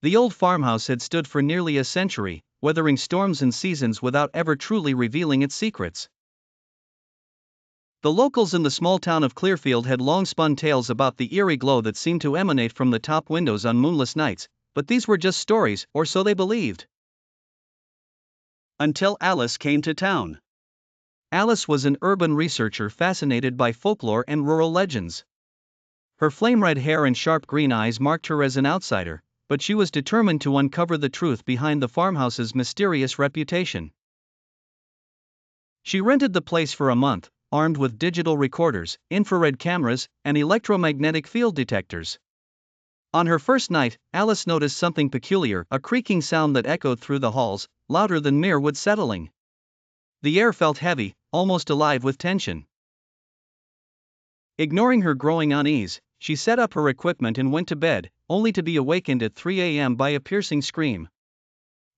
The old farmhouse had stood for nearly a century, weathering storms and seasons without ever truly revealing its secrets. The locals in the small town of Clearfield had long spun tales about the eerie glow that seemed to emanate from the top windows on moonless nights, but these were just stories, or so they believed. Until Alice came to town. Alice was an urban researcher fascinated by folklore and rural legends. Her flame-red hair and sharp green eyes marked her as an outsider, but she was determined to uncover the truth behind the farmhouse's mysterious reputation. She rented the place for a month, armed with digital recorders, infrared cameras, and electromagnetic field detectors. On her first night, Alice noticed something peculiar, a creaking sound that echoed through the halls, louder than mere wood settling. The air felt heavy, almost alive with tension. Ignoring her growing unease, she set up her equipment and went to bed, only to be awakened at 3 a.m. by a piercing scream.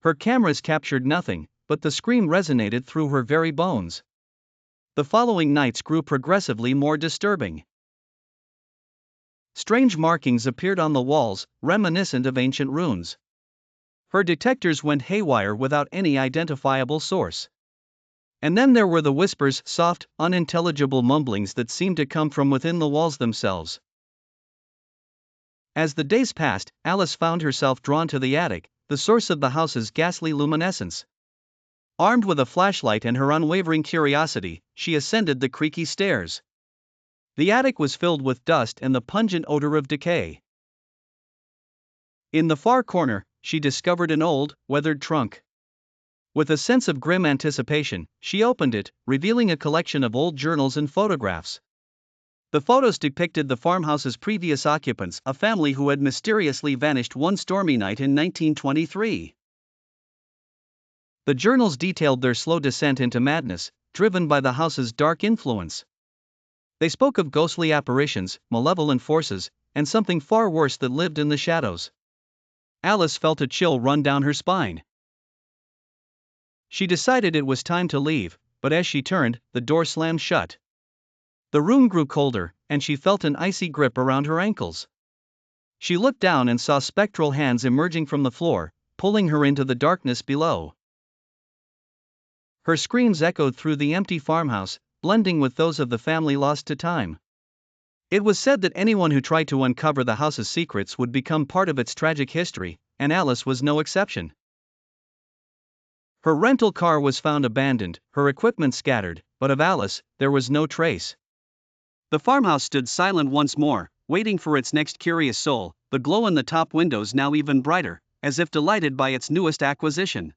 Her cameras captured nothing, but the scream resonated through her very bones. The following nights grew progressively more disturbing. Strange markings appeared on the walls, reminiscent of ancient runes. Her detectors went haywire without any identifiable source. And then there were the whispers, soft, unintelligible mumblings that seemed to come from within the walls themselves. As the days passed, Alice found herself drawn to the attic, the source of the house's ghastly luminescence. Armed with a flashlight and her unwavering curiosity, she ascended the creaky stairs. The attic was filled with dust and the pungent odor of decay. In the far corner, she discovered an old, weathered trunk. With a sense of grim anticipation, she opened it, revealing a collection of old journals and photographs. The photos depicted the farmhouse's previous occupants, a family who had mysteriously vanished one stormy night in 1923. The journals detailed their slow descent into madness, driven by the house's dark influence. They spoke of ghostly apparitions, malevolent forces, and something far worse that lived in the shadows. Alice felt a chill run down her spine. She decided it was time to leave, but as she turned, the door slammed shut. The room grew colder, and she felt an icy grip around her ankles. She looked down and saw spectral hands emerging from the floor, pulling her into the darkness below. Her screams echoed through the empty farmhouse, blending with those of the family lost to time. It was said that anyone who tried to uncover the house's secrets would become part of its tragic history, and Alice was no exception. Her rental car was found abandoned, her equipment scattered, but of Alice, there was no trace. The farmhouse stood silent once more, waiting for its next curious soul, the glow in the top windows now even brighter, as if delighted by its newest acquisition.